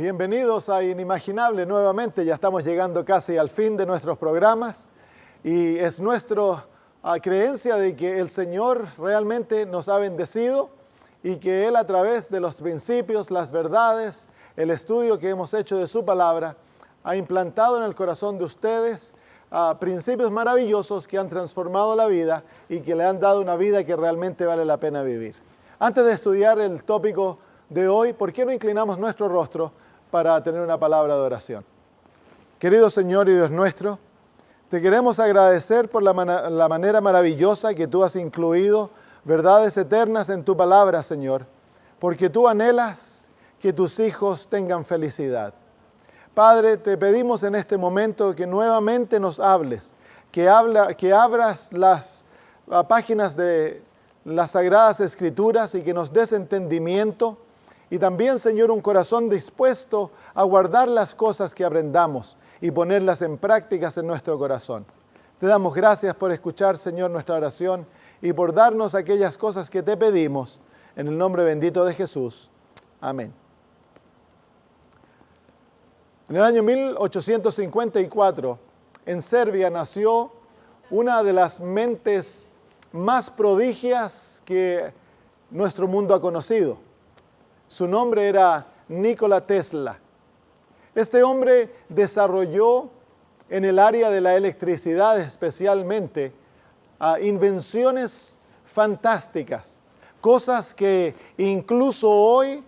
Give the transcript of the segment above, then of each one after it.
Bienvenidos a Inimaginable nuevamente. Ya estamos llegando casi al fin de nuestros programas y es nuestra creencia de que el Señor realmente nos ha bendecido y que Él, a través de los principios, las verdades, el estudio que hemos hecho de su palabra, ha implantado en el corazón de ustedes principios maravillosos que han transformado la vida y que le han dado una vida que realmente vale la pena vivir. Antes de estudiar el tópico de hoy, ¿por qué no inclinamos nuestro rostro para tener una palabra de oración? Querido Señor y Dios nuestro, te queremos agradecer por la manera maravillosa que tú has incluido verdades eternas en tu palabra, Señor, porque tú anhelas que tus hijos tengan felicidad. Padre, te pedimos en este momento que nuevamente nos hables, que abras las páginas de las Sagradas Escrituras y que nos des entendimiento y también, Señor, un corazón dispuesto a guardar las cosas que aprendamos y ponerlas en prácticas en nuestro corazón. Te damos gracias por escuchar, Señor, nuestra oración y por darnos aquellas cosas que te pedimos. En el nombre bendito de Jesús. Amén. En el año 1854, en Serbia nació una de las mentes más prodigias que nuestro mundo ha conocido. Su nombre era Nikola Tesla. Este hombre desarrolló en el área de la electricidad especialmente invenciones fantásticas, cosas que incluso hoy,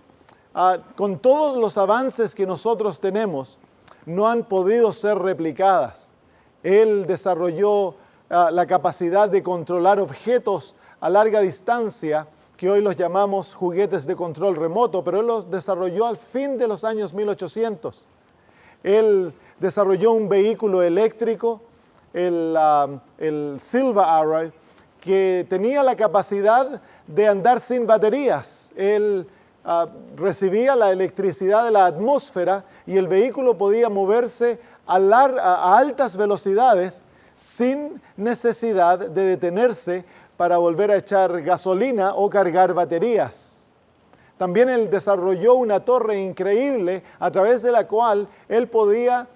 con todos los avances que nosotros tenemos, no han podido ser replicadas. Él desarrolló la capacidad de controlar objetos a larga distancia, que hoy los llamamos juguetes de control remoto, pero él los desarrolló al fin de los años 1800. Él desarrolló un vehículo eléctrico, el Silva-Array, que tenía la capacidad de andar sin baterías. Él recibía la electricidad de la atmósfera y el vehículo podía moverse a altas velocidades sin necesidad de detenerse para volver a echar gasolina o cargar baterías. También él desarrolló una torre increíble a través de la cual él podía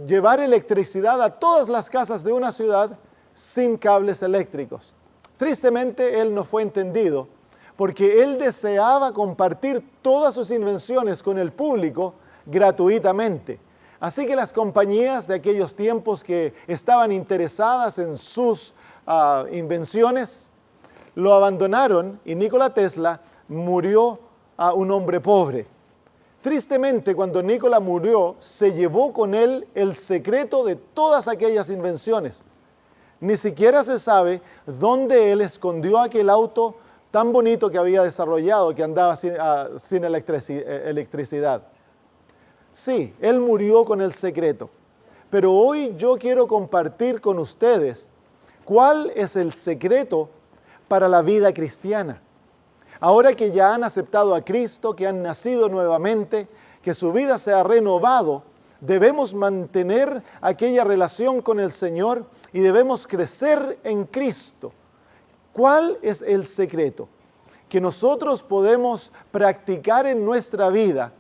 llevar electricidad a todas las casas de una ciudad sin cables eléctricos. Tristemente, él no fue entendido porque él deseaba compartir todas sus invenciones con el público gratuitamente. Así que las compañías de aquellos tiempos que estaban interesadas en sus invenciones lo abandonaron y Nikola Tesla murió un hombre pobre. Tristemente, cuando Nikola murió, se llevó con él el secreto de todas aquellas invenciones. Ni siquiera se sabe dónde él escondió aquel auto tan bonito que había desarrollado, que andaba sin electricidad. Sí, él murió con el secreto. Pero hoy yo quiero compartir con ustedes cuál es el secreto para la vida cristiana. Ahora que ya han aceptado a Cristo, que han nacido nuevamente, que su vida se ha renovado, debemos mantener aquella relación con el Señor y debemos crecer en Cristo. ¿Cuál es el secreto que nosotros podemos practicar en nuestra vida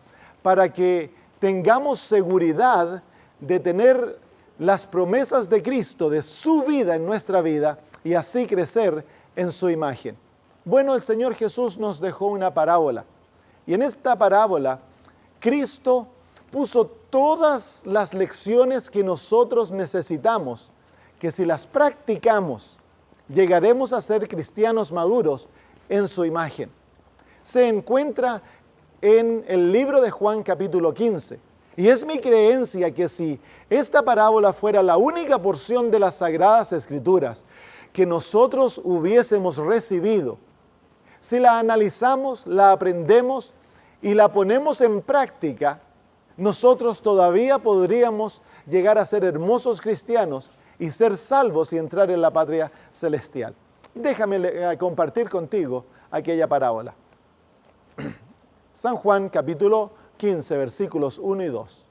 para que tengamos seguridad de tener las promesas de Cristo, de su vida en nuestra vida y así crecer en su imagen? Bueno, el Señor Jesús nos dejó una parábola y en esta parábola Cristo puso todas las lecciones que nosotros necesitamos, que si las practicamos, llegaremos a ser cristianos maduros en su imagen. Se encuentra en el libro de Juan capítulo 15. Y es mi creencia que si esta parábola fuera la única porción de las Sagradas Escrituras que nosotros hubiésemos recibido, si la analizamos, la aprendemos y la ponemos en práctica, nosotros todavía podríamos llegar a ser hermosos cristianos y ser salvos y entrar en la patria celestial. Déjame compartir contigo aquella parábola. San Juan capítulo 15, versículos 1 y 2.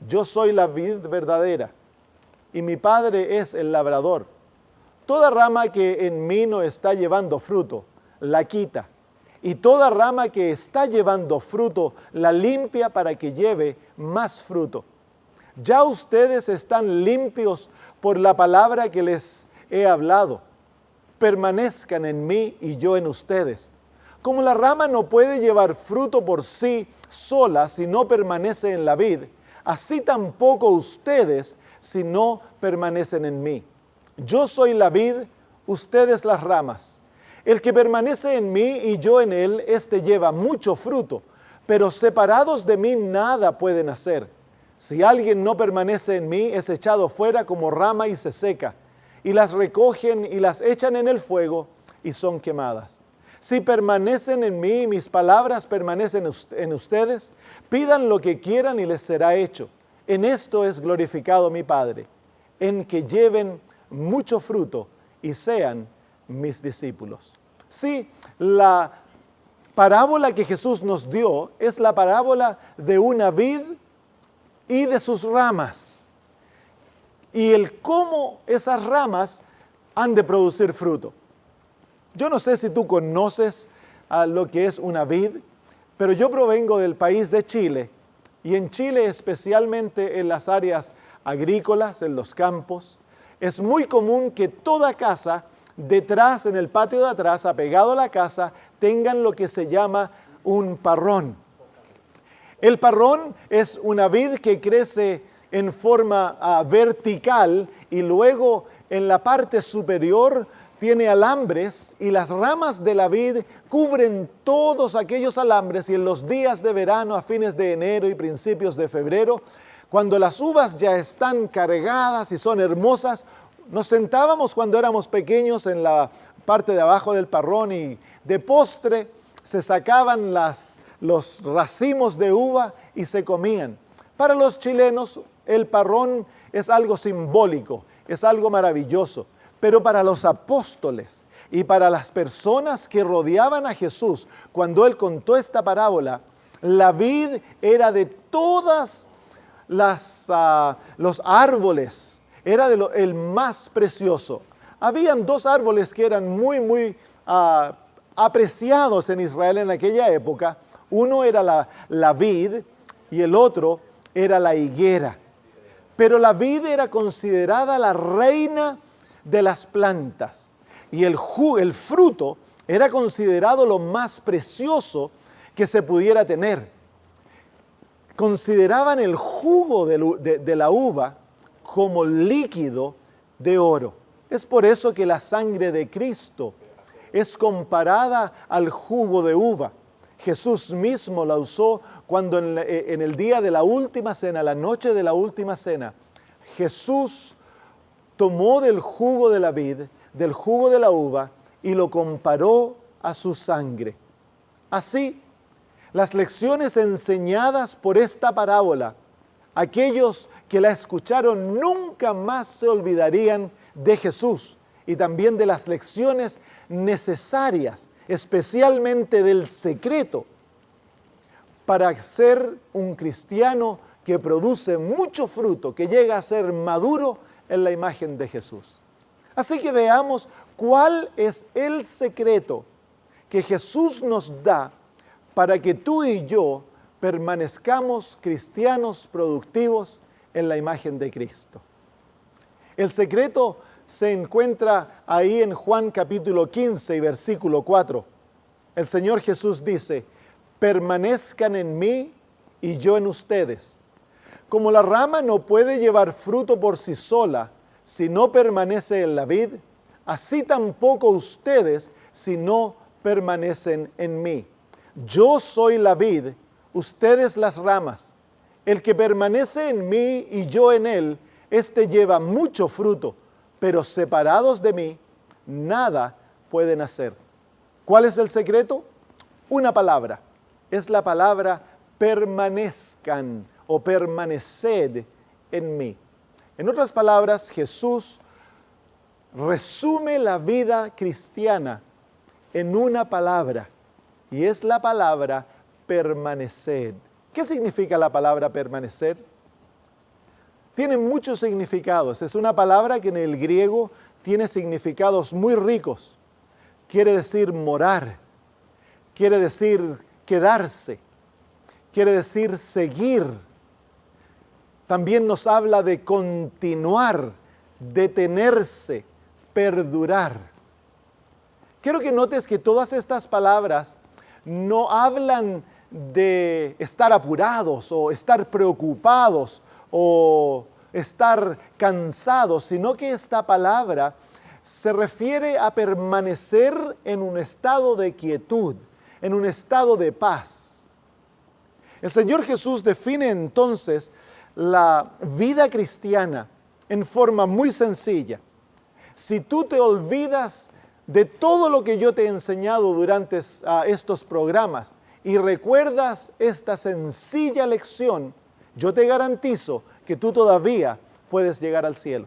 Yo soy la vid verdadera y mi Padre es el labrador. Toda rama que en mí no está llevando fruto, la quita. y toda rama que está llevando fruto, la limpia para que lleve más fruto. Ya ustedes están limpios por la palabra que les he hablado. Permanezcan en mí y yo en ustedes. Como la rama no puede llevar fruto por sí sola si no permanece en la vid, así tampoco ustedes si no permanecen en mí. Yo soy la vid, ustedes las ramas. El que permanece en mí y yo en él, éste lleva mucho fruto, pero separados de mí nada pueden hacer. Si alguien no permanece en mí, es echado fuera como rama y se seca, y las recogen y las echan en el fuego y son quemadas. Si permanecen en mí y mis palabras permanecen en ustedes, pidan lo que quieran y les será hecho. En esto es glorificado mi Padre, en que lleven mucho fruto y sean mis discípulos. Sí, la parábola que Jesús nos dio es la parábola de una vid y de sus ramas. Y el cómo esas ramas han de producir fruto. Yo no sé si tú conoces lo que es una vid, pero yo provengo del país de Chile, y en Chile, especialmente en las áreas agrícolas, en los campos, es muy común que toda casa, detrás, en el patio de atrás, apegado a la casa, tengan lo que se llama un parrón. El parrón es una vid que crece en forma vertical y luego en la parte superior tiene alambres, y las ramas de la vid cubren todos aquellos alambres, y en los días de verano, a fines de enero y principios de febrero, cuando las uvas ya están cargadas y son hermosas, nos sentábamos cuando éramos pequeños en la parte de abajo del parrón y de postre se sacaban los racimos de uva y se comían. Para los chilenos el parrón es algo simbólico, es algo maravilloso. Pero para los apóstoles y para las personas que rodeaban a Jesús, cuando Él contó esta parábola, la vid era de todas los árboles, era el más precioso. Habían dos árboles que eran muy apreciados en Israel en aquella época. Uno era la vid y el otro era la higuera. Pero la vid era considerada la reina de las plantas, y el fruto era considerado lo más precioso que se pudiera tener. Consideraban el jugo de la uva como líquido de oro. Es por eso que la sangre de Cristo es comparada al jugo de uva. Jesús mismo la usó cuando en el día de la última cena, la noche de la última cena, Jesús tomó del jugo de la vid, del jugo de la uva, y lo comparó a su sangre. Así, las lecciones enseñadas por esta parábola, aquellos que la escucharon nunca más se olvidarían de Jesús y también de las lecciones necesarias, especialmente del secreto para ser un cristiano que produce mucho fruto, que llega a ser maduro en la imagen de Jesús. Así que veamos cuál es el secreto que Jesús nos da para que tú y yo permanezcamos cristianos productivos en la imagen de Cristo. El secreto se encuentra ahí en Juan capítulo 15 y versículo 4. El Señor Jesús dice: permanezcan en mí y yo en ustedes. Como la rama no puede llevar fruto por sí sola si no permanece en la vid, así tampoco ustedes si no permanecen en mí. Yo soy la vid, ustedes las ramas. El que permanece en mí y yo en él, éste lleva mucho fruto, pero separados de mí, nada pueden hacer. ¿Cuál es el secreto? Una palabra. Es la palabra permanezcan o permaneced en mí. En otras palabras, Jesús resume la vida cristiana en una palabra, y es la palabra permaneced. ¿Qué significa la palabra permanecer? Tiene muchos significados. Es una palabra que en el griego tiene significados muy ricos. Quiere decir morar, quiere decir quedarse, quiere decir seguir. También nos habla de continuar, detenerse, perdurar. Quiero que notes que todas estas palabras no hablan de estar apurados o estar preocupados o estar cansados, sino que esta palabra se refiere a permanecer en un estado de quietud, en un estado de paz. El Señor Jesús define entonces la vida cristiana en forma muy sencilla. Si tú te olvidas de todo lo que yo te he enseñado durante estos programas y recuerdas esta sencilla lección, yo te garantizo que tú todavía puedes llegar al cielo.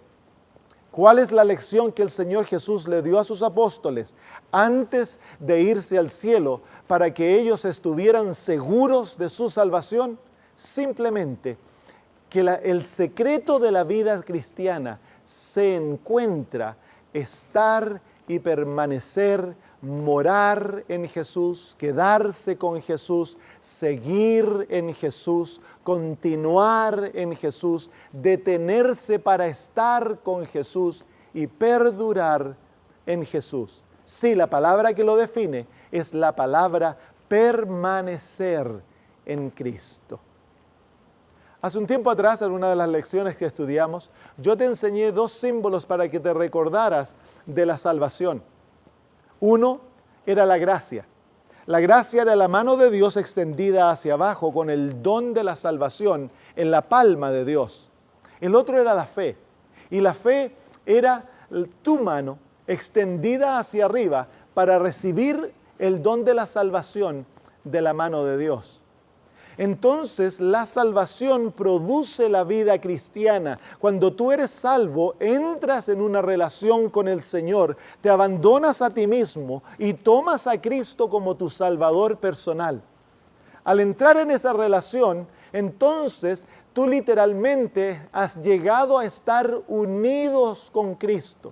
¿Cuál es la lección que el Señor Jesús le dio a sus apóstoles antes de irse al cielo para que ellos estuvieran seguros de su salvación? Simplemente que el secreto de la vida cristiana se encuentra estar y permanecer, morar en Jesús, quedarse con Jesús, seguir en Jesús, continuar en Jesús, detenerse para estar con Jesús y perdurar en Jesús. Sí, la palabra que lo define es la palabra permanecer en Cristo. Hace un tiempo atrás, en una de las lecciones que estudiamos, yo te enseñé dos símbolos para que te recordaras de la salvación. Uno era la gracia. La gracia era la mano de Dios extendida hacia abajo con el don de la salvación en la palma de Dios. El otro era la fe. Y la fe era tu mano extendida hacia arriba para recibir el don de la salvación de la mano de Dios. Entonces la salvación produce la vida cristiana. Cuando tú eres salvo, entras en una relación con el Señor, te abandonas a ti mismo y tomas a Cristo como tu Salvador personal. Al entrar en esa relación, entonces tú literalmente has llegado a estar unidos con Cristo.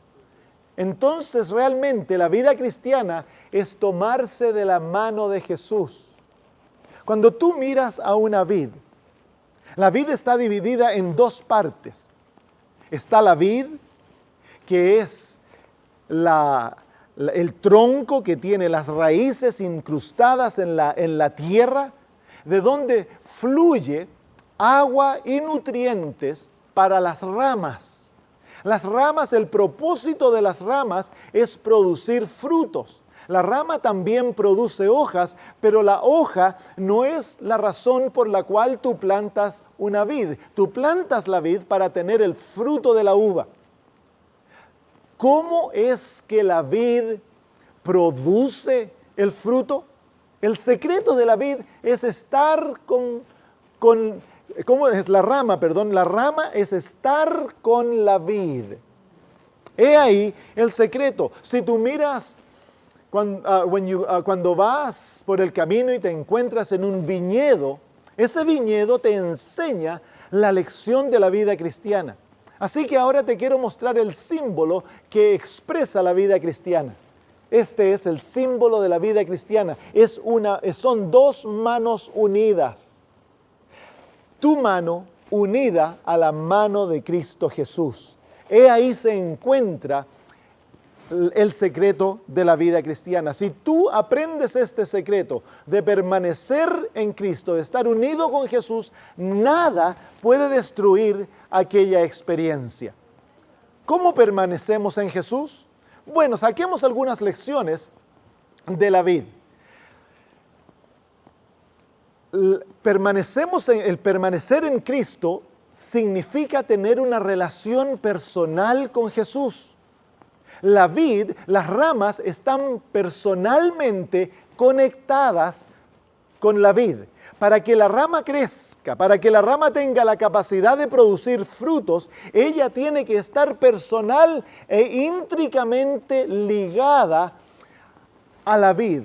Entonces realmente la vida cristiana es tomarse de la mano de Jesús. Cuando tú miras a una vid, la vid está dividida en dos partes. Está la vid, que es el tronco que tiene las raíces incrustadas en la tierra, de donde fluye agua y nutrientes para las ramas. Las ramas, el propósito de las ramas es producir frutos. La rama también produce hojas, pero la hoja no es la razón por la cual tú plantas una vid. Tú plantas la vid para tener el fruto de la uva. ¿Cómo es que la vid produce el fruto? El secreto de la vid es estar ¿cómo es la rama? Perdón, la rama es estar con la vid. He ahí el secreto. Si tú miras cuando vas por el camino y te encuentras en un viñedo, ese viñedo te enseña la lección de la vida cristiana. Así que ahora te quiero mostrar el símbolo que expresa la vida cristiana. Este es el símbolo de la vida cristiana. Son dos manos unidas. Tu mano unida a la mano de Cristo Jesús. He ahí se encuentra el secreto de la vida cristiana. Si tú aprendes este secreto de permanecer en Cristo, de estar unido con Jesús, nada puede destruir aquella experiencia. ¿Cómo permanecemos en Jesús? Bueno, saquemos algunas lecciones de la vid. El permanecer en Cristo significa tener una relación personal con Jesús. La vid, las ramas están personalmente conectadas con la vid. Para que la rama crezca, para que la rama tenga la capacidad de producir frutos, ella tiene que estar personal e íntricamente ligada a la vid.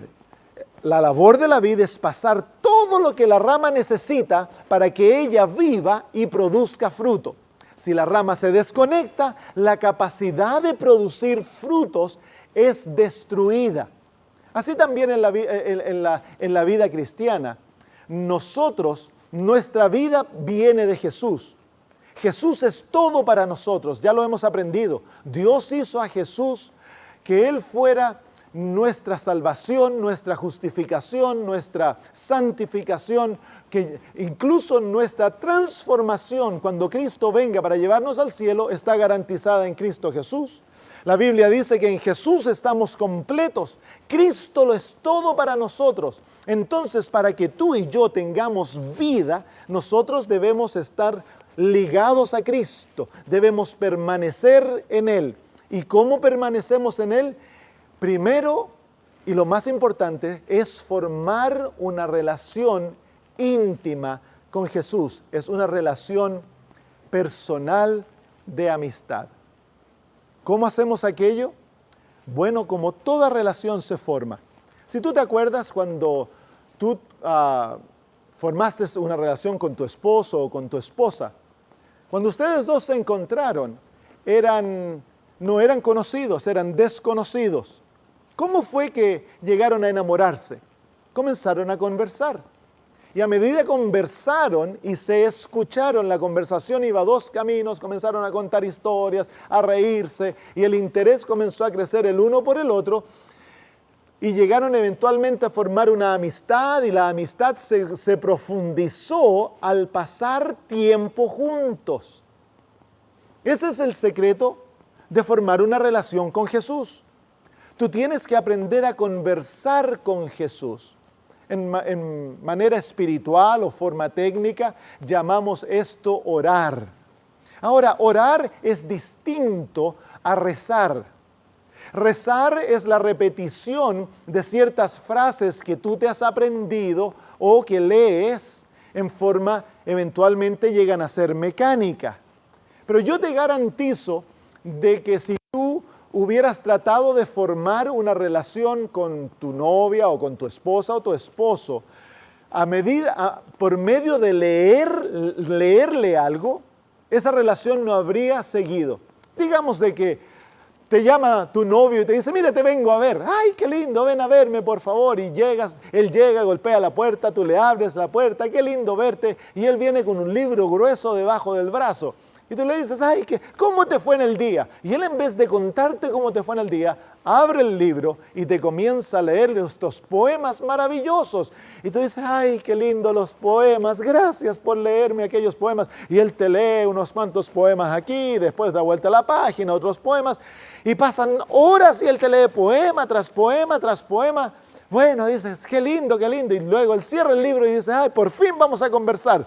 La labor de la vid es pasar todo lo que la rama necesita para que ella viva y produzca fruto. Si la rama se desconecta, la capacidad de producir frutos es destruida. Así también en la vida cristiana. Nuestra vida viene de Jesús. Jesús es todo para nosotros, ya lo hemos aprendido. Dios hizo a Jesús que Él fuera nuestra salvación, nuestra justificación, nuestra santificación, que incluso nuestra transformación cuando Cristo venga para llevarnos al cielo está garantizada en Cristo Jesús. La Biblia dice que en Jesús estamos completos. Cristo lo es todo para nosotros. Entonces, para que tú y yo tengamos vida, nosotros debemos estar ligados a Cristo. Debemos permanecer en Él. ¿Y cómo permanecemos en Él? Primero, y lo más importante, es formar una relación íntima con Jesús. Es una relación personal de amistad. ¿Cómo hacemos aquello? Bueno, como toda relación se forma. Si tú te acuerdas cuando tú formaste una relación con tu esposo o con tu esposa, cuando ustedes dos se encontraron, no eran conocidos, eran desconocidos. ¿Cómo fue que llegaron a enamorarse? Comenzaron a conversar. Y a medida que conversaron y se escucharon, la conversación iba a dos caminos, comenzaron a contar historias, a reírse, y el interés comenzó a crecer el uno por el otro, y llegaron eventualmente a formar una amistad, y la amistad se profundizó al pasar tiempo juntos. Ese es el secreto de formar una relación con Jesús. Tú tienes que aprender a conversar con Jesús. En manera espiritual o forma técnica, llamamos esto orar. Ahora, orar es distinto a rezar. Rezar es la repetición de ciertas frases que tú te has aprendido o que lees en forma, eventualmente llegan a ser mecánica. Pero yo te garantizo de que si tú hubieras tratado de formar una relación con tu novia o con tu esposa o tu esposo, por medio de leerle algo, esa relación no habría seguido. Digamos de que te llama tu novio y te dice, mira, te vengo a ver. Ay, qué lindo, ven a verme, por favor. Y él llega, golpea la puerta, tú le abres la puerta, qué lindo verte. Y él viene con un libro grueso debajo del brazo. Y tú le dices, ay, ¿cómo te fue en el día? Y él, en vez de contarte cómo te fue en el día, abre el libro y te comienza a leer estos poemas maravillosos. Y tú dices, ay, qué lindo los poemas, gracias por leerme aquellos poemas. Y él te lee unos cuantos poemas aquí, después da vuelta a la página, otros poemas. Y pasan horas y él te lee poema tras poema tras poema. Bueno, dices, qué lindo, qué lindo. Y luego él cierra el libro y dice, ay, por fin vamos a conversar.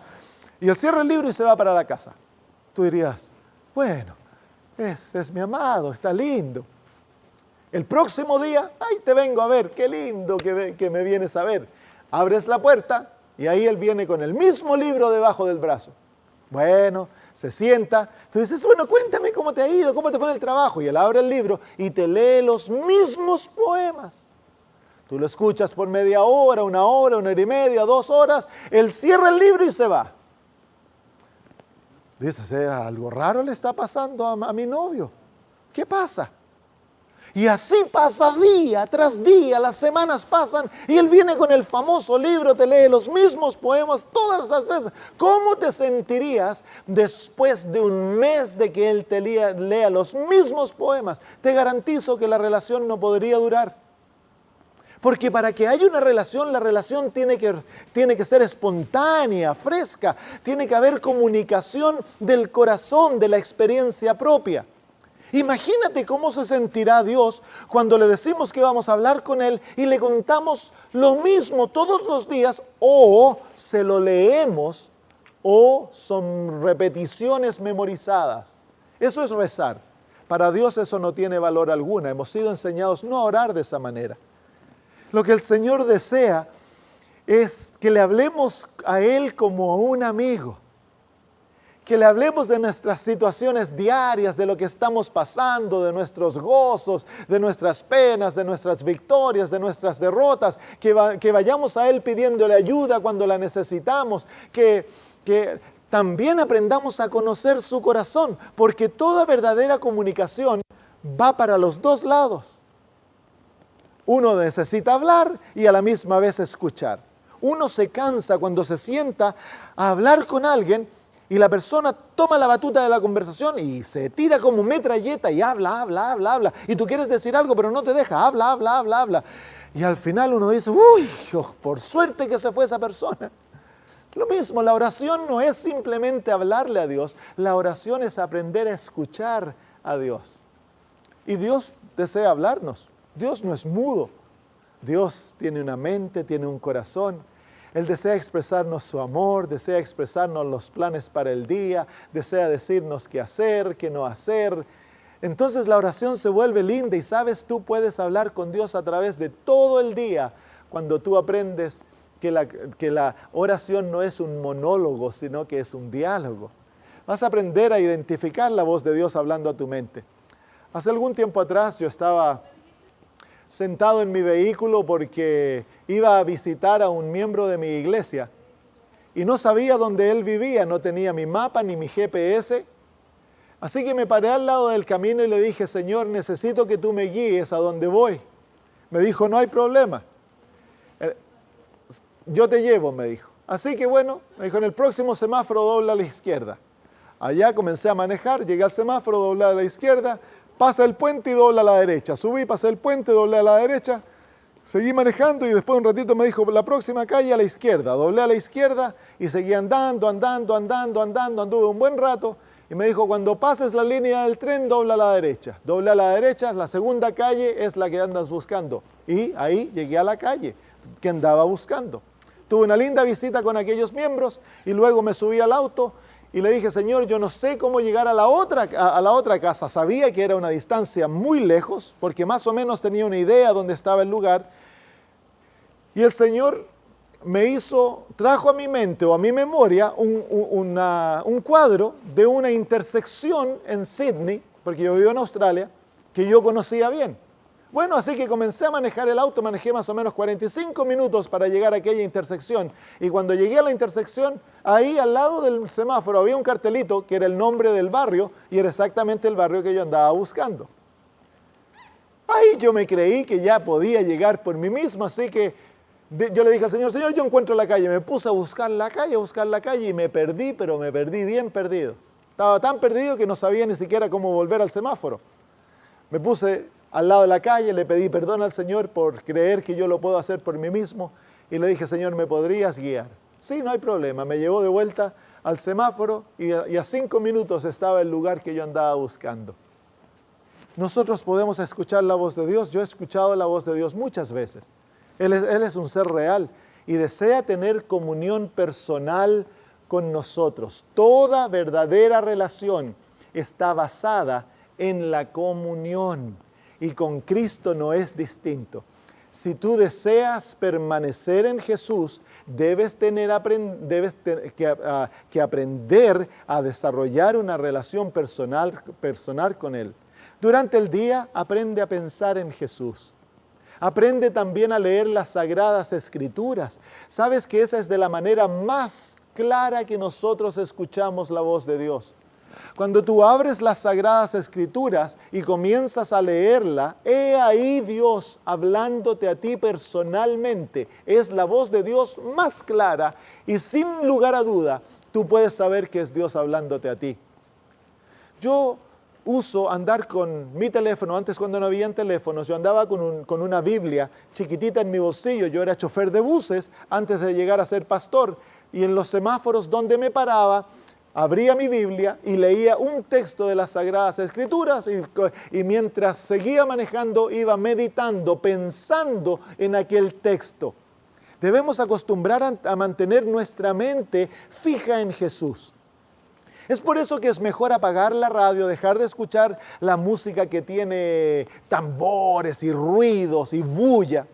Y él cierra el libro y se va para la casa. Tú dirías, bueno, es mi amado, está lindo. El próximo día, ay, te vengo a ver, qué lindo que me vienes a ver. Abres la puerta y ahí él viene con el mismo libro debajo del brazo. Bueno, se sienta, tú dices, bueno, cuéntame cómo te ha ido, cómo te fue en el trabajo. Y él abre el libro y te lee los mismos poemas. Tú lo escuchas por media hora, una hora y media, 2 horas. Él cierra el libro y se va. Dices, algo raro le está pasando a mi novio. ¿Qué pasa? Y así pasa día tras día, las semanas pasan y él viene con el famoso libro, te lee los mismos poemas todas las veces. ¿Cómo te sentirías después de un mes de que él te lea los mismos poemas? Te garantizo que la relación no podría durar. Porque para que haya una relación, la relación tiene que ser espontánea, fresca. Tiene que haber comunicación del corazón, de la experiencia propia. Imagínate cómo se sentirá Dios cuando le decimos que vamos a hablar con Él y le contamos lo mismo todos los días, o se lo leemos, o son repeticiones memorizadas. Eso es rezar. Para Dios eso no tiene valor alguno. Hemos sido enseñados no a orar de esa manera. Lo que el Señor desea es que le hablemos a Él como a un amigo, que le hablemos de nuestras situaciones diarias, de lo que estamos pasando, de nuestros gozos, de nuestras penas, de nuestras victorias, de nuestras derrotas, que vayamos a Él pidiéndole ayuda cuando la necesitamos, que también aprendamos a conocer su corazón, porque toda verdadera comunicación va para los dos lados. Uno necesita hablar y a la misma vez escuchar. Uno se cansa cuando se sienta a hablar con alguien y la persona toma la batuta de la conversación y se tira como metralleta y habla. Y tú quieres decir algo, pero no te deja, habla. Y al final uno dice, uy, por suerte que se fue esa persona. Lo mismo, la oración no es simplemente hablarle a Dios, la oración es aprender a escuchar a Dios. Y Dios desea hablarnos, Dios no es mudo, Dios tiene una mente, tiene un corazón. Él desea expresarnos su amor, desea expresarnos los planes para el día, desea decirnos qué hacer, qué no hacer. Entonces la oración se vuelve linda y sabes, tú puedes hablar con Dios a través de todo el día cuando tú aprendes que la oración no es un monólogo, sino que es un diálogo. Vas a aprender a identificar la voz de Dios hablando a tu mente. Hace algún tiempo atrás yo estaba sentado en mi vehículo porque iba a visitar a un miembro de mi iglesia y no sabía dónde él vivía, no tenía mi mapa ni mi GPS. Así que me paré al lado del camino y le dije, Señor, necesito que tú me guíes a donde voy. Me dijo, no hay problema. Yo te llevo, me dijo. Así que bueno, me dijo, en el próximo semáforo dobla a la izquierda. Allá comencé a manejar, llegué al semáforo, doblé a la izquierda, pasa el puente y dobla a la derecha. Subí, pasé el puente, doblé a la derecha, seguí manejando y después de un ratito me dijo, la próxima calle a la izquierda. Doblé a la izquierda y seguí andando, anduve un buen rato. Y me dijo, cuando pases la línea del tren, dobla a la derecha. Doblé a la derecha, la segunda calle es la que andas buscando. Y ahí llegué a la calle que andaba buscando. Tuve una linda visita con aquellos miembros y luego me subí al auto y le dije, Señor, yo no sé cómo llegar a la otra casa. Sabía que era una distancia muy lejos porque más o menos tenía una idea dónde estaba el lugar. Y el Señor trajo a mi mente o a mi memoria un cuadro de una intersección en Sydney, porque yo vivo en Australia, que yo conocía bien. Bueno, así que comencé a manejar el auto, manejé más o menos 45 minutos para llegar a aquella intersección. Y cuando llegué a la intersección, ahí al lado del semáforo había un cartelito que era el nombre del barrio y era exactamente el barrio que yo andaba buscando. Ahí yo me creí que ya podía llegar por mí mismo, así que yo le dije al Señor, Señor, yo encuentro la calle. Me puse a buscar la calle y me perdí, pero me perdí bien perdido. Estaba tan perdido que no sabía ni siquiera cómo volver al semáforo. Me puse al lado de la calle, le pedí perdón al Señor por creer que yo lo puedo hacer por mí mismo y le dije, Señor, ¿me podrías guiar? Sí, no hay problema. Me llevó de vuelta al semáforo y a 5 minutos estaba el lugar que yo andaba buscando. Nosotros podemos escuchar la voz de Dios. Yo he escuchado la voz de Dios muchas veces. Él es un ser real y desea tener comunión personal con nosotros. Toda verdadera relación está basada en la comunión. Y con Cristo no es distinto. Si tú deseas permanecer en Jesús, debes que aprender a desarrollar una relación personal con Él. Durante el día, aprende a pensar en Jesús. Aprende también a leer las Sagradas Escrituras. ¿Sabes que esa es de la manera más clara que nosotros escuchamos la voz de Dios? Cuando tú abres las Sagradas Escrituras y comienzas a leerla, he ahí Dios hablándote a ti personalmente. Es la voz de Dios más clara y sin lugar a duda, tú puedes saber que es Dios hablándote a ti. Yo uso andar con mi teléfono, antes cuando no habían teléfonos, yo andaba con una Biblia chiquitita en mi bolsillo. Yo era chofer de buses antes de llegar a ser pastor y en los semáforos donde me paraba, abría mi Biblia y leía un texto de las Sagradas Escrituras y mientras seguía manejando iba meditando, pensando en aquel texto. Debemos acostumbrar a mantener nuestra mente fija en Jesús. Es por eso que es mejor apagar la radio, dejar de escuchar la música que tiene tambores y ruidos y bulla.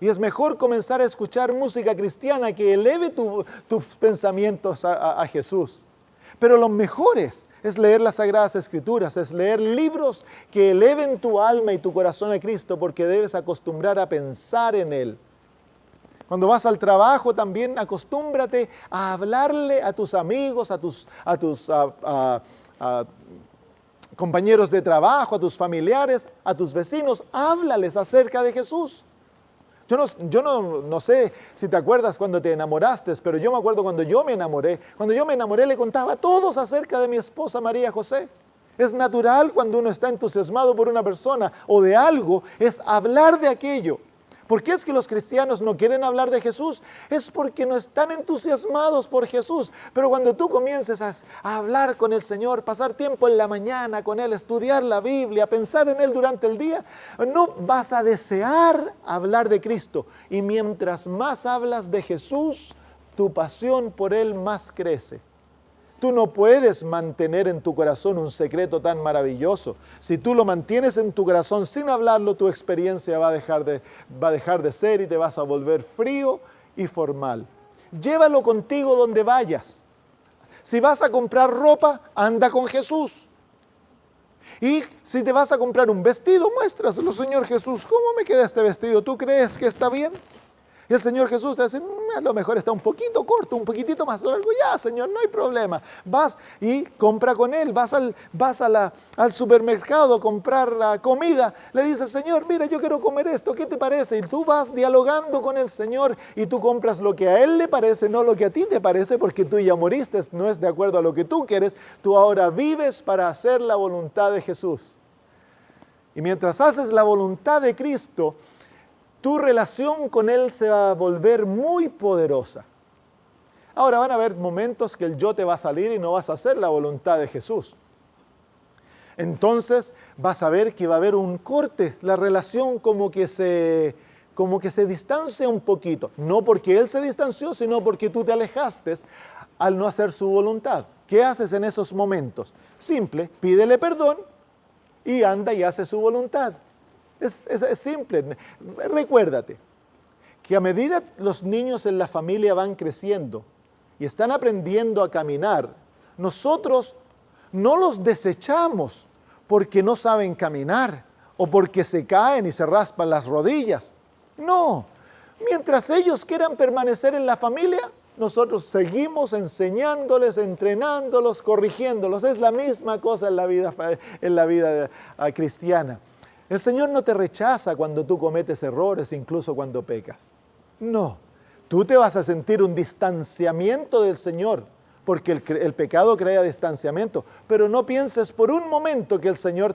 Y es mejor comenzar a escuchar música cristiana que eleve tus pensamientos a Jesús. Pero lo mejor es leer las Sagradas Escrituras, es leer libros que eleven tu alma y tu corazón a Cristo, porque debes acostumbrar a pensar en Él. Cuando vas al trabajo también acostúmbrate a hablarle a tus amigos, a tus compañeros de trabajo, a tus familiares, a tus vecinos, háblales acerca de Jesús. Yo no sé si te acuerdas cuando te enamoraste, pero yo me acuerdo cuando yo me enamoré. Cuando yo me enamoré le contaba a todos acerca de mi esposa María José. Es natural cuando uno está entusiasmado por una persona o de algo, es hablar de aquello. ¿Por qué es que los cristianos no quieren hablar de Jesús? Es porque no están entusiasmados por Jesús. Pero cuando tú comiences a hablar con el Señor, pasar tiempo en la mañana con Él, estudiar la Biblia, pensar en Él durante el día, no vas a desear hablar de Cristo. Y mientras más hablas de Jesús, tu pasión por Él más crece. Tú no puedes mantener en tu corazón un secreto tan maravilloso. Si tú lo mantienes en tu corazón sin hablarlo, tu experiencia va a dejar de ser y te vas a volver frío y formal. Llévalo contigo donde vayas. Si vas a comprar ropa, anda con Jesús. Y si te vas a comprar un vestido, muéstraselo, Señor Jesús. ¿Cómo me queda este vestido? ¿Tú crees que está bien? Y el Señor Jesús te dice, a lo mejor está un poquito corto, un poquitito más largo. Ya, Señor, no hay problema. Vas y compra con Él. Vas al supermercado a comprar la comida. Le dices, Señor, mira, yo quiero comer esto. ¿Qué te parece? Y tú vas dialogando con el Señor y tú compras lo que a Él le parece, no lo que a ti te parece, porque tú ya moriste, no es de acuerdo a lo que tú quieres. Tú ahora vives para hacer la voluntad de Jesús. Y mientras haces la voluntad de Cristo, tu relación con Él se va a volver muy poderosa. Ahora van a haber momentos que el yo te va a salir y no vas a hacer la voluntad de Jesús. Entonces vas a ver que va a haber un corte, la relación como que se distancia un poquito. No porque Él se distanció, sino porque tú te alejaste al no hacer su voluntad. ¿Qué haces en esos momentos? Simple, pídele perdón y anda y hace su voluntad. Es simple. Recuérdate que a medida los niños en la familia van creciendo y están aprendiendo a caminar, nosotros no los desechamos porque no saben caminar o porque se caen y se raspan las rodillas. No, mientras ellos quieran permanecer en la familia, nosotros seguimos enseñándoles, entrenándolos, corrigiéndolos. Es la misma cosa en la vida cristiana. El Señor no te rechaza cuando tú cometes errores, incluso cuando pecas. No, tú te vas a sentir un distanciamiento del Señor, porque el pecado crea distanciamiento. Pero no pienses por un momento que el Señor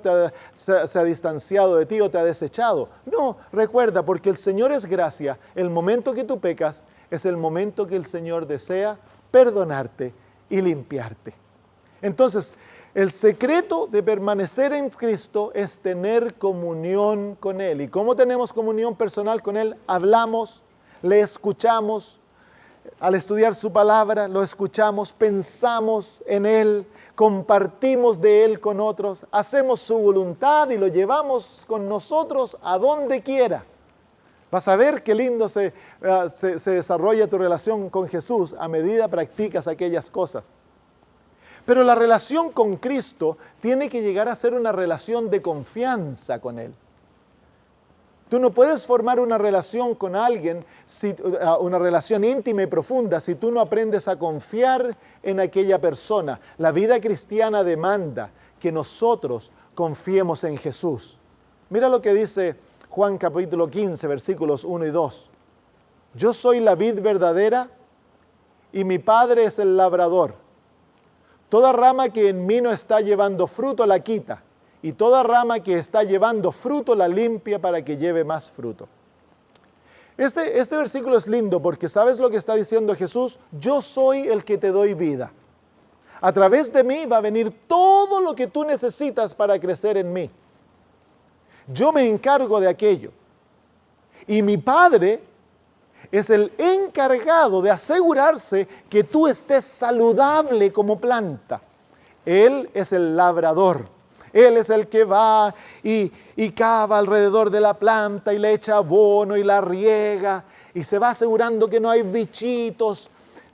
se ha distanciado de ti o te ha desechado. No, recuerda, porque el Señor es gracia. El momento que tú pecas es el momento que el Señor desea perdonarte y limpiarte. Entonces, el secreto de permanecer en Cristo es tener comunión con Él. ¿Y cómo tenemos comunión personal con Él? Hablamos, le escuchamos. Al estudiar su palabra, lo escuchamos, pensamos en Él, compartimos de Él con otros, hacemos su voluntad y lo llevamos con nosotros a donde quiera. Vas a ver qué lindo se desarrolla tu relación con Jesús a medida que practicas aquellas cosas. Pero la relación con Cristo tiene que llegar a ser una relación de confianza con Él. Tú no puedes formar una relación con alguien, una relación íntima y profunda, si tú no aprendes a confiar en aquella persona. La vida cristiana demanda que nosotros confiemos en Jesús. Mira lo que dice Juan capítulo 15, versículos 1 y 2. Yo soy la vid verdadera y mi Padre es el labrador. Toda rama que en mí no está llevando fruto la quita, y toda rama que está llevando fruto la limpia para que lleve más fruto. Este versículo es lindo porque ¿sabes lo que está diciendo Jesús? Yo soy el que te doy vida. A través de mí va a venir todo lo que tú necesitas para crecer en mí. Yo me encargo de aquello. Y mi Padre es el encargado de asegurarse que tú estés saludable como planta. Él es el labrador. Él es el que va y cava alrededor de la planta y le echa abono y la riega y se va asegurando que no hay bichitos.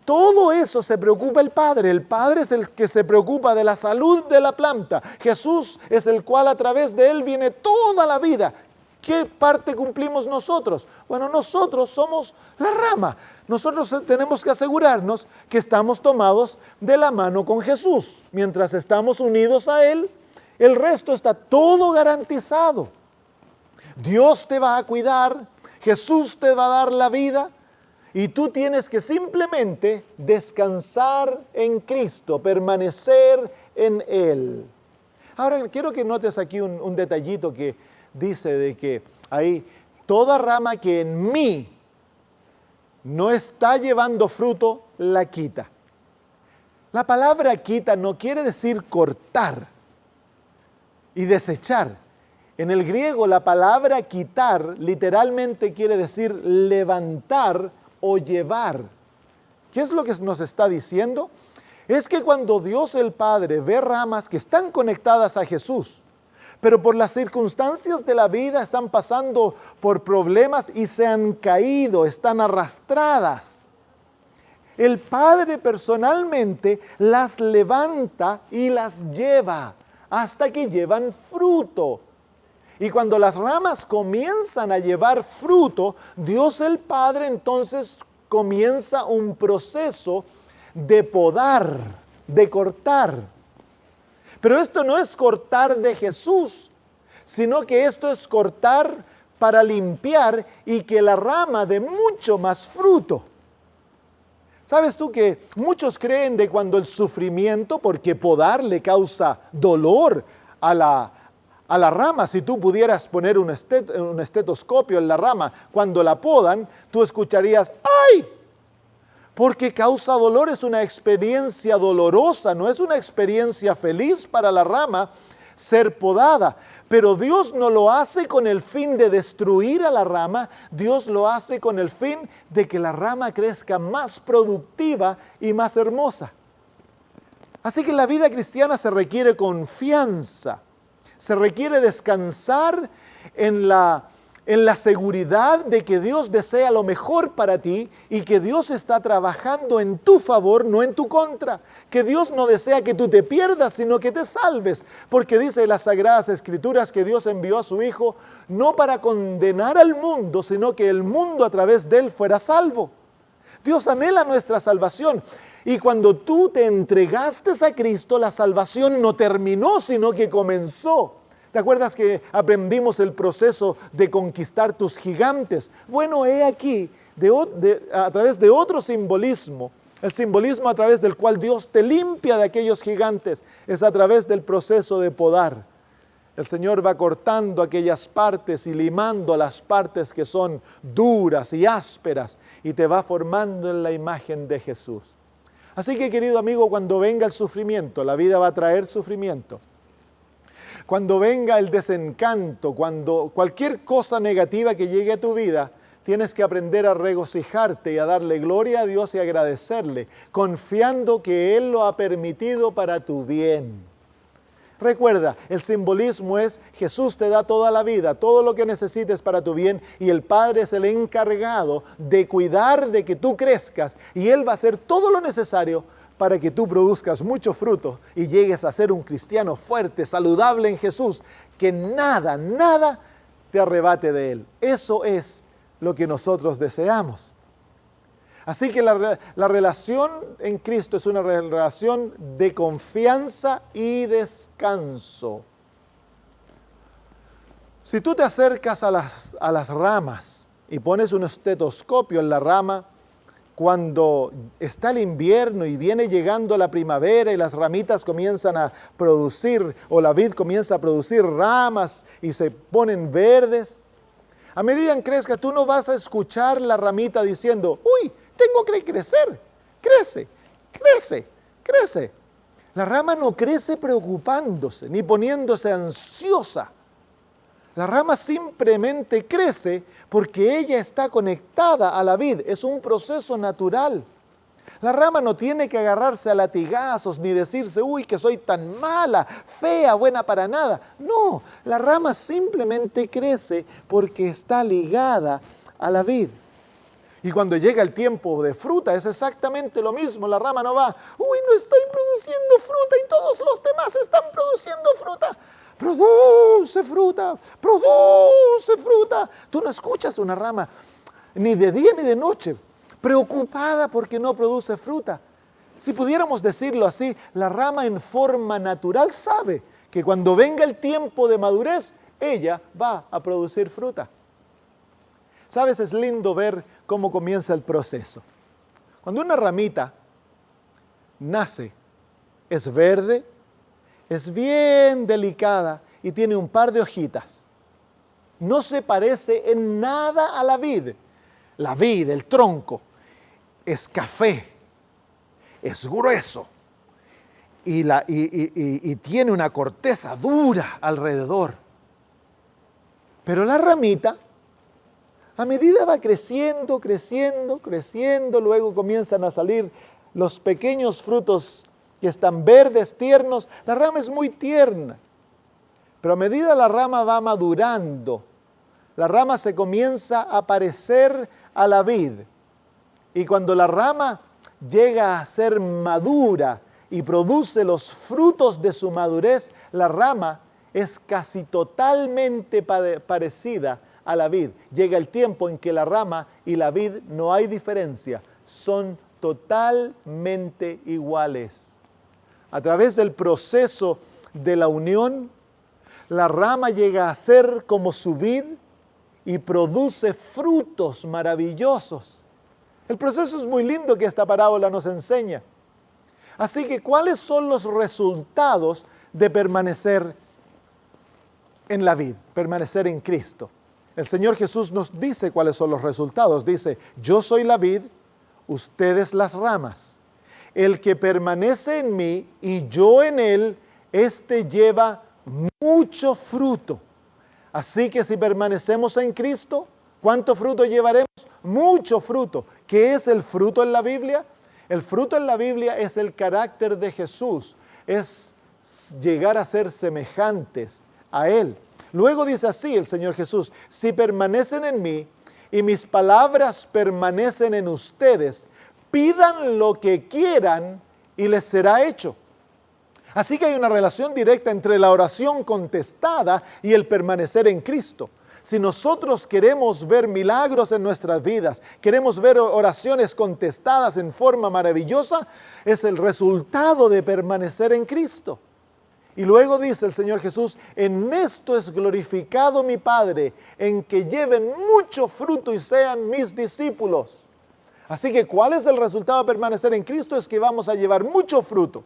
Todo eso se preocupa el Padre. El Padre es el que se preocupa de la salud de la planta. Jesús es el cual a través de Él viene toda la vida. ¿Qué parte cumplimos nosotros? Bueno, nosotros somos la rama. Nosotros tenemos que asegurarnos que estamos tomados de la mano con Jesús. Mientras estamos unidos a Él, El resto está todo garantizado. Dios te va a cuidar, Jesús te va a dar la vida y tú tienes que simplemente descansar en Cristo, permanecer en Él. Ahora quiero que notes aquí un detallito que dice de que ahí toda rama que en mí no está llevando fruto, la quita. La palabra quita no quiere decir cortar y desechar. En el griego la palabra quitar literalmente quiere decir levantar o llevar. ¿Qué es lo que nos está diciendo? Es que cuando Dios el Padre ve ramas que están conectadas a Jesús, pero por las circunstancias de la vida están pasando por problemas y se han caído, están arrastradas, el Padre personalmente las levanta y las lleva hasta que llevan fruto. Y cuando las ramas comienzan a llevar fruto, Dios el Padre entonces comienza un proceso de podar, de cortar. Pero esto no es cortar de Jesús, sino que esto es cortar para limpiar y que la rama dé mucho más fruto. ¿Sabes tú que muchos creen de cuando el sufrimiento, porque podar le causa dolor a la rama? Si tú pudieras poner un estetoscopio en la rama, cuando la podan, tú escucharías ¡ay! Porque causa dolor, es una experiencia dolorosa, no es una experiencia feliz para la rama ser podada. Pero Dios no lo hace con el fin de destruir a la rama, Dios lo hace con el fin de que la rama crezca más productiva y más hermosa. Así que en la vida cristiana se requiere confianza, se requiere descansar en la seguridad de que Dios desea lo mejor para ti y que Dios está trabajando en tu favor, no en tu contra. Que Dios no desea que tú te pierdas, sino que te salves. Porque dice en las Sagradas Escrituras que Dios envió a su Hijo no para condenar al mundo, sino que el mundo a través de Él fuera salvo. Dios anhela nuestra salvación. Y cuando tú te entregaste a Cristo, la salvación no terminó, sino que comenzó. ¿Te acuerdas que aprendimos el proceso de conquistar tus gigantes? Bueno, he aquí, a través de otro simbolismo, el simbolismo a través del cual Dios te limpia de aquellos gigantes, es a través del proceso de podar. El Señor va cortando aquellas partes y limando las partes que son duras y ásperas y te va formando en la imagen de Jesús. Así que, querido amigo, cuando venga el sufrimiento, la vida va a traer sufrimiento. Cuando venga el desencanto, cuando cualquier cosa negativa que llegue a tu vida, tienes que aprender a regocijarte y a darle gloria a Dios y agradecerle, confiando que Él lo ha permitido para tu bien. Recuerda, el simbolismo es Jesús te da toda la vida, todo lo que necesites para tu bien y el Padre es el encargado de cuidar de que tú crezcas y Él va a hacer todo lo necesario para que tú produzcas mucho fruto y llegues a ser un cristiano fuerte, saludable en Jesús, que nada te arrebate de Él. Eso es lo que nosotros deseamos. Así que la relación en Cristo es una relación de confianza y descanso. Si tú te acercas a las ramas y pones un estetoscopio en la rama, cuando está el invierno y viene llegando la primavera y las ramitas comienzan a producir, o la vid comienza a producir ramas y se ponen verdes, a medida que crezca tú no vas a escuchar la ramita diciendo, uy, tengo que crecer, crece. La rama no crece preocupándose ni poniéndose ansiosa. La rama simplemente crece porque ella está conectada a la vid. Es un proceso natural. La rama no tiene que agarrarse a latigazos ni decirse, uy, que soy tan mala, fea, buena para nada. No, la rama simplemente crece porque está ligada a la vid. Y cuando llega el tiempo de fruta es exactamente lo mismo. La rama no va, uy, no estoy produciendo fruta y todos los demás están produciendo fruta. Produce fruta. Tú no escuchas una rama ni de día ni de noche preocupada porque no produce fruta. Si pudiéramos decirlo así, la rama en forma natural sabe que cuando venga el tiempo de madurez, ella va a producir fruta. ¿Sabes? Es lindo ver cómo comienza el proceso. Cuando una ramita nace, es verde, es bien delicada y tiene un par de hojitas. No se parece en nada a la vid. La vid, el tronco, es café, es grueso y tiene una corteza dura alrededor. Pero la ramita, a medida va creciendo, luego comienzan a salir los pequeños frutos que están verdes, tiernos. La rama es muy tierna, pero a medida la rama va madurando, la rama se comienza a parecer a la vid. Y cuando la rama llega a ser madura y produce los frutos de su madurez, la rama es casi totalmente parecida a la vid. Llega el tiempo en que la rama y la vid no hay diferencia, son totalmente iguales. A través del proceso de la unión, la rama llega a ser como su vid y produce frutos maravillosos. El proceso es muy lindo que esta parábola nos enseña. Así que, ¿cuáles son los resultados de permanecer en la vid, permanecer en Cristo? El Señor Jesús nos dice cuáles son los resultados. Dice, yo soy la vid, ustedes las ramas. El que permanece en mí y yo en él, éste lleva mucho fruto. Así que si permanecemos en Cristo, ¿cuánto fruto llevaremos? Mucho fruto. ¿Qué es el fruto en la Biblia? El fruto en la Biblia es el carácter de Jesús, es llegar a ser semejantes a Él. Luego dice así el Señor Jesús, si permanecen en mí y mis palabras permanecen en ustedes, pidan lo que quieran y les será hecho. Así que hay una relación directa entre la oración contestada y el permanecer en Cristo. Si nosotros queremos ver milagros en nuestras vidas, queremos ver oraciones contestadas en forma maravillosa, es el resultado de permanecer en Cristo. Y luego dice el Señor Jesús, en esto es glorificado mi Padre, en que lleven mucho fruto y sean mis discípulos. Así que, ¿cuál es el resultado de permanecer en Cristo? Es que vamos a llevar mucho fruto.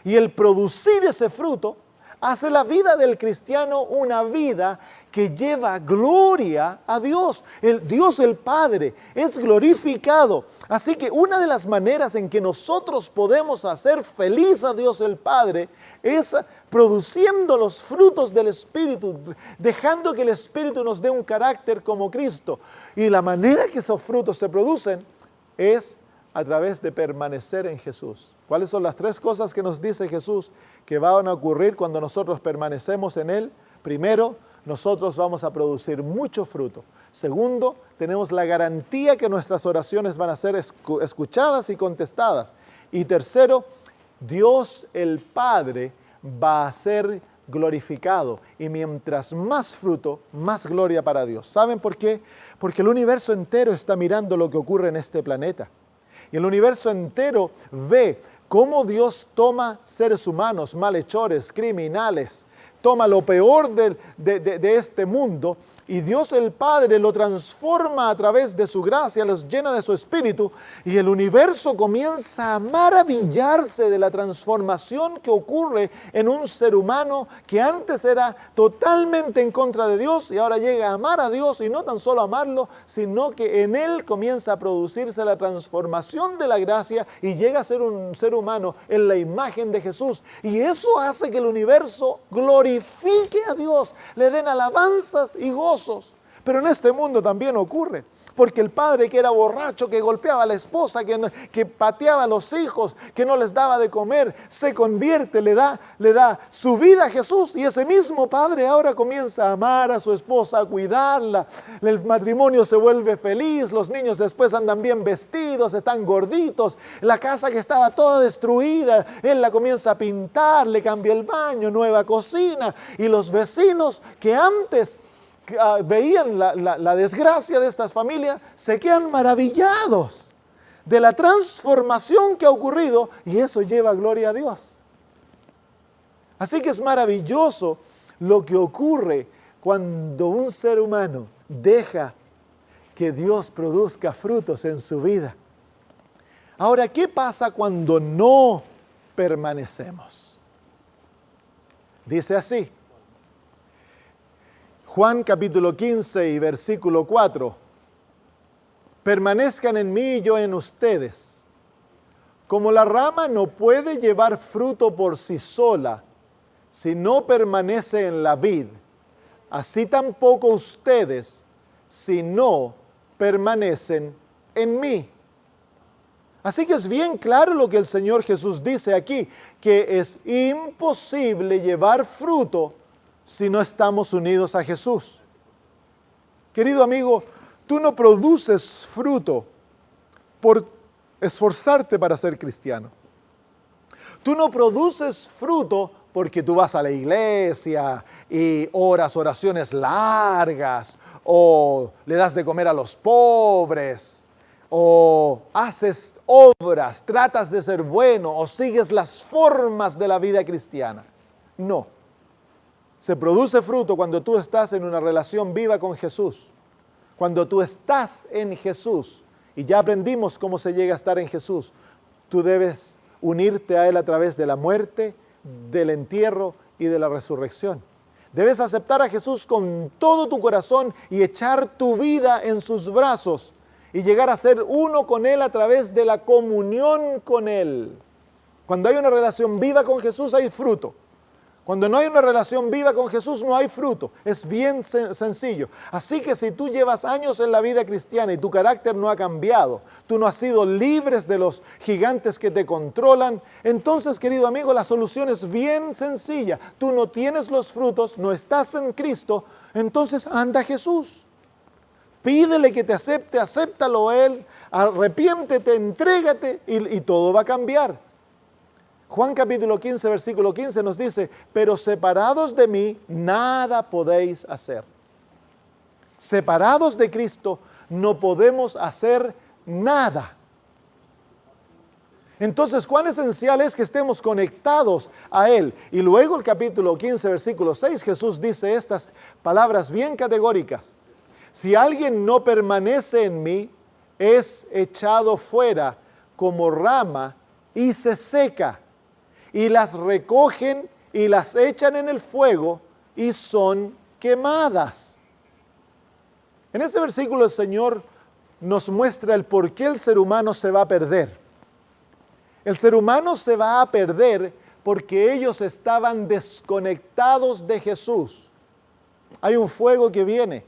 Y el producir ese fruto hace la vida del cristiano una vida que lleva gloria a Dios. Dios el Padre es glorificado. Así que una de las maneras en que nosotros podemos hacer feliz a Dios el Padre es produciendo los frutos del Espíritu, dejando que el Espíritu nos dé un carácter como Cristo. Y la manera que esos frutos se producen es a través de permanecer en Jesús. ¿Cuáles son las tres cosas que nos dice Jesús que van a ocurrir cuando nosotros permanecemos en Él? Primero, nosotros vamos a producir mucho fruto. Segundo, tenemos la garantía que nuestras oraciones van a ser escuchadas y contestadas. Y tercero, Dios el Padre va a ser glorificado. Y mientras más fruto, más gloria para Dios. ¿Saben por qué? Porque el universo entero está mirando lo que ocurre en este planeta. Y el universo entero ve cómo Dios toma seres humanos, malhechores, criminales, toma lo peor de este mundo y Dios el Padre lo transforma a través de su gracia, los llena de su Espíritu y el universo comienza a maravillarse de la transformación que ocurre en un ser humano que antes era totalmente en contra de Dios y ahora llega a amar a Dios y no tan solo amarlo, sino que en él comienza a producirse la transformación de la gracia y llega a ser un ser humano en la imagen de Jesús. Y eso hace que el universo glorifique a Dios, le den alabanzas y gozos. Pero en este mundo también ocurre, porque el padre que era borracho, que golpeaba a la esposa, que pateaba a los hijos, que no les daba de comer, se convierte, le da su vida a Jesús y ese mismo padre ahora comienza a amar a su esposa, a cuidarla, el matrimonio se vuelve feliz, los niños después andan bien vestidos, están gorditos, la casa que estaba toda destruida, él la comienza a pintar, le cambia el baño, nueva cocina y los vecinos que antes veían la desgracia de estas familias, se quedan maravillados de la transformación que ha ocurrido y eso lleva gloria a Dios. Así que es maravilloso lo que ocurre cuando un ser humano deja que Dios produzca frutos en su vida. Ahora, ¿qué pasa cuando no permanecemos? Dice así, Juan capítulo 15 y versículo 4, permanezcan en mí y yo en ustedes. Como la rama no puede llevar fruto por sí sola, si no permanece en la vid, así tampoco ustedes, si no permanecen en mí. Así que es bien claro lo que el Señor Jesús dice aquí, que es imposible llevar fruto si no estamos unidos a Jesús. Querido amigo, tú no produces fruto por esforzarte para ser cristiano. Tú no produces fruto porque tú vas a la iglesia y oras oraciones largas, o le das de comer a los pobres, o haces obras, tratas de ser bueno, o sigues las formas de la vida cristiana. No. Se produce fruto cuando tú estás en una relación viva con Jesús. Cuando tú estás en Jesús, y ya aprendimos cómo se llega a estar en Jesús, tú debes unirte a Él a través de la muerte, del entierro y de la resurrección. Debes aceptar a Jesús con todo tu corazón y echar tu vida en sus brazos y llegar a ser uno con Él a través de la comunión con Él. Cuando hay una relación viva con Jesús hay fruto. Cuando no hay una relación viva con Jesús no hay fruto. Es bien sencillo. Así que si tú llevas años en la vida cristiana y tu carácter no ha cambiado, tú no has sido libre de los gigantes que te controlan, entonces, querido amigo, la solución es bien sencilla. Tú no tienes los frutos, no estás en Cristo, entonces anda a Jesús. Pídele que te acepte, acéptalo a Él, arrepiéntete, entrégate y todo va a cambiar. Juan capítulo 15, versículo 15 nos dice, pero separados de mí, nada podéis hacer. Separados de Cristo, no podemos hacer nada. Entonces, cuán esencial es que estemos conectados a Él. Y luego el capítulo 15, versículo 6, Jesús dice estas palabras bien categóricas. Si alguien no permanece en mí, es echado fuera como rama y se seca. Y las recogen y las echan en el fuego y son quemadas. En este versículo el Señor nos muestra el por qué el ser humano se va a perder. El ser humano se va a perder porque ellos estaban desconectados de Jesús. Hay un fuego que viene,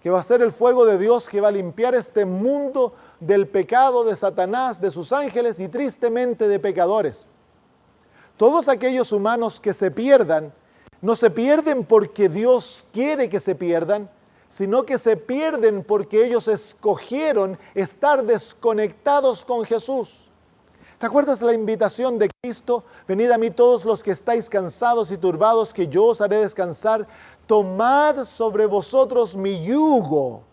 que va a ser el fuego de Dios que va a limpiar este mundo del pecado de Satanás, de sus ángeles y tristemente de pecadores. Todos aquellos humanos que se pierdan, no se pierden porque Dios quiere que se pierdan, sino que se pierden porque ellos escogieron estar desconectados con Jesús. ¿Te acuerdas la invitación de Cristo? Venid a mí todos los que estáis cansados y turbados, que yo os haré descansar. Tomad sobre vosotros mi yugo.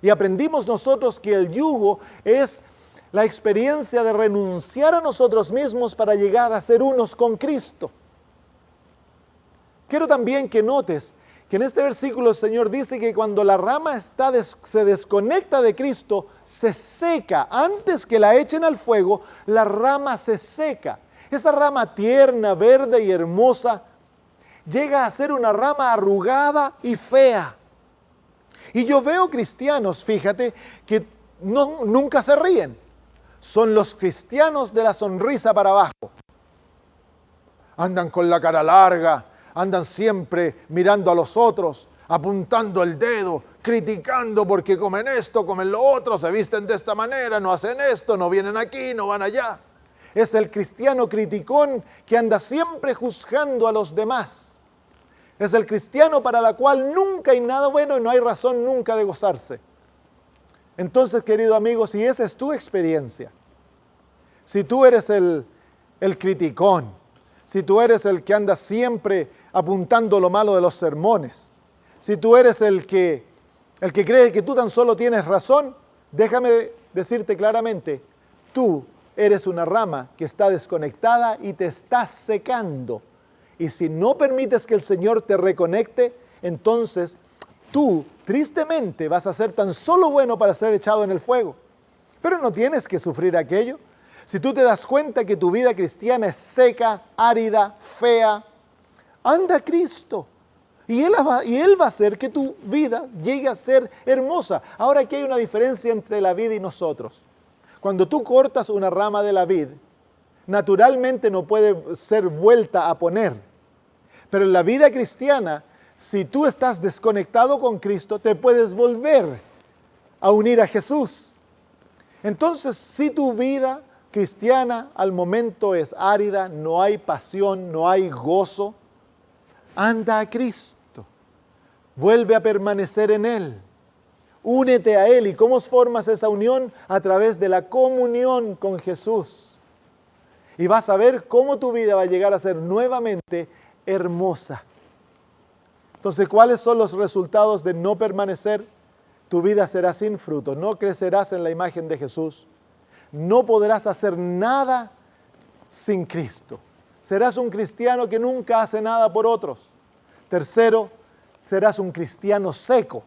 Y aprendimos nosotros que el yugo es la experiencia de renunciar a nosotros mismos para llegar a ser unos con Cristo. Quiero también que notes que en este versículo el Señor dice que cuando la rama se desconecta de Cristo, se seca. Antes que la echen al fuego, la rama se seca. Esa rama tierna, verde y hermosa llega a ser una rama arrugada y fea. Y yo veo cristianos, fíjate, que nunca se ríen. Son los cristianos de la sonrisa para abajo. Andan con la cara larga, andan siempre mirando a los otros, apuntando el dedo, criticando porque comen esto, comen lo otro, se visten de esta manera, no hacen esto, no vienen aquí, no van allá. Es el cristiano criticón que anda siempre juzgando a los demás. Es el cristiano para la cual nunca hay nada bueno y no hay razón nunca de gozarse. Entonces, querido amigo, si esa es tu experiencia, si tú eres el criticón, si tú eres el que anda siempre apuntando lo malo de los sermones, si tú eres el que cree que tú tan solo tienes razón, déjame decirte claramente, tú eres una rama que está desconectada y te estás secando. Y si no permites que el Señor te reconecte, entonces tú, tristemente, vas a ser tan solo bueno para ser echado en el fuego. Pero no tienes que sufrir aquello. Si tú te das cuenta que tu vida cristiana es seca, árida, fea, anda a Cristo. Y Él va a hacer que tu vida llegue a ser hermosa. Ahora aquí hay una diferencia entre la vid y nosotros. Cuando tú cortas una rama de la vid, naturalmente no puede ser vuelta a poner. Pero en la vida cristiana, si tú estás desconectado con Cristo, te puedes volver a unir a Jesús. Entonces, si tu vida cristiana al momento es árida, no hay pasión, no hay gozo, anda a Cristo. Vuelve a permanecer en Él. Únete a Él. ¿Y cómo formas esa unión? A través de la comunión con Jesús. Y vas a ver cómo tu vida va a llegar a ser nuevamente hermosa. Entonces, ¿cuáles son los resultados de no permanecer? Tu vida será sin fruto. No crecerás en la imagen de Jesús. No podrás hacer nada sin Cristo. Serás un cristiano que nunca hace nada por otros. Tercero, serás un cristiano seco.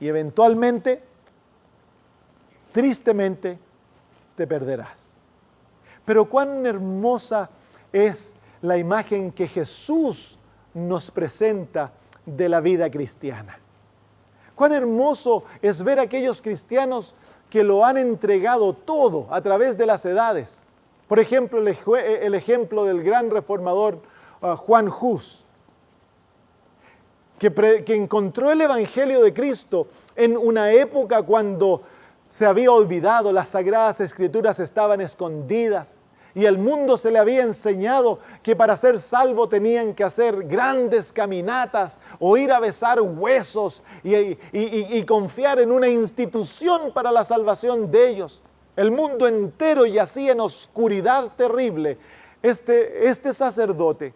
Y eventualmente, tristemente, te perderás. Pero cuán hermosa es la imagen que Jesús nos presenta de la vida cristiana. Cuán hermoso es ver a aquellos cristianos que lo han entregado todo a través de las edades. Por ejemplo, el ejemplo del gran reformador Juan Hus, que encontró el Evangelio de Cristo en una época cuando se había olvidado, las Sagradas Escrituras estaban escondidas y el mundo se le había enseñado que para ser salvo tenían que hacer grandes caminatas o ir a besar huesos y confiar en una institución para la salvación de ellos. El mundo entero yacía en oscuridad terrible. Este sacerdote,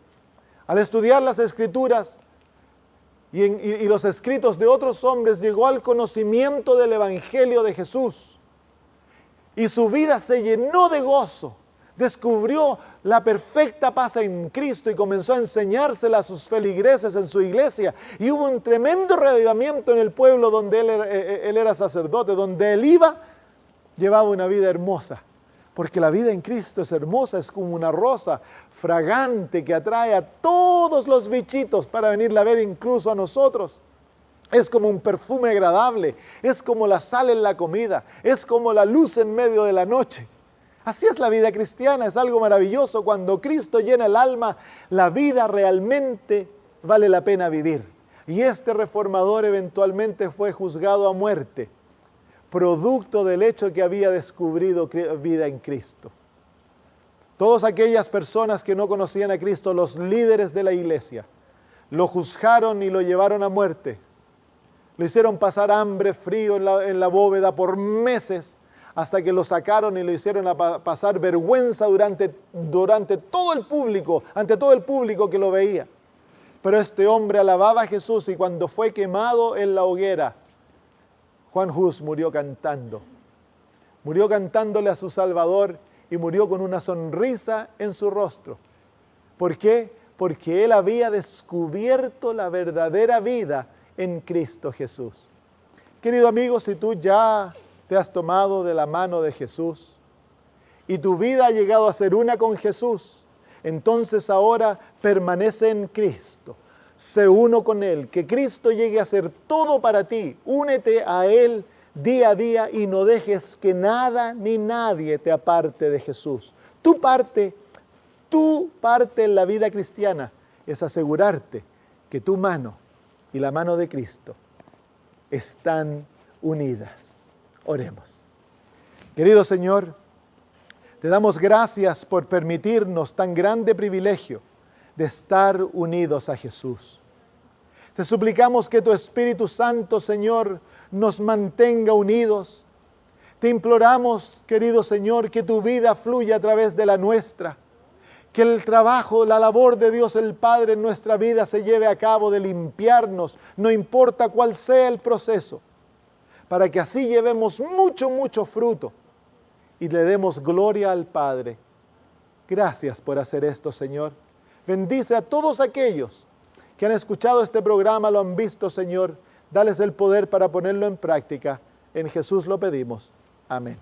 al estudiar las Escrituras y los escritos de otros hombres, llegó al conocimiento del Evangelio de Jesús. Y su vida se llenó de gozo. Descubrió la perfecta paz en Cristo y comenzó a enseñársela a sus feligreses en su iglesia. Y hubo un tremendo revivamiento en el pueblo donde él era sacerdote. Donde él iba, llevaba una vida hermosa. Porque la vida en Cristo es hermosa, es como una rosa fragante que atrae a todos los bichitos para venirla a ver, incluso a nosotros. Es como un perfume agradable, es como la sal en la comida, es como la luz en medio de la noche. Así es la vida cristiana, es algo maravilloso. Cuando Cristo llena el alma, la vida realmente vale la pena vivir. Y este reformador eventualmente fue juzgado a muerte, producto del hecho que había descubrido vida en Cristo. Todas aquellas personas que no conocían a Cristo, los líderes de la iglesia, lo juzgaron y lo llevaron a muerte. Lo hicieron pasar hambre, frío en la bóveda por meses, hasta que lo sacaron y lo hicieron pasar vergüenza durante todo el público, ante todo el público que lo veía. Pero este hombre alababa a Jesús y cuando fue quemado en la hoguera, Juan Hus murió cantando. Murió cantándole a su Salvador y murió con una sonrisa en su rostro. ¿Por qué? Porque él había descubierto la verdadera vida en Cristo Jesús. Querido amigo, si tú ya te has tomado de la mano de Jesús y tu vida ha llegado a ser una con Jesús, entonces ahora permanece en Cristo. Sé uno con Él, que Cristo llegue a ser todo para ti. Únete a Él día a día y no dejes que nada ni nadie te aparte de Jesús. Tu parte en la vida cristiana es asegurarte que tu mano y la mano de Cristo están unidas. Oremos. Querido Señor, te damos gracias por permitirnos tan grande privilegio de estar unidos a Jesús. Te suplicamos que tu Espíritu Santo, Señor, nos mantenga unidos. Te imploramos, querido Señor, que tu vida fluya a través de la nuestra. Que el trabajo, la labor de Dios el Padre en nuestra vida se lleve a cabo de limpiarnos, no importa cuál sea el proceso, para que así llevemos mucho fruto y le demos gloria al Padre. Gracias por hacer esto, Señor. Bendice a todos aquellos que han escuchado este programa, lo han visto, Señor. Dales el poder para ponerlo en práctica. En Jesús lo pedimos. Amén.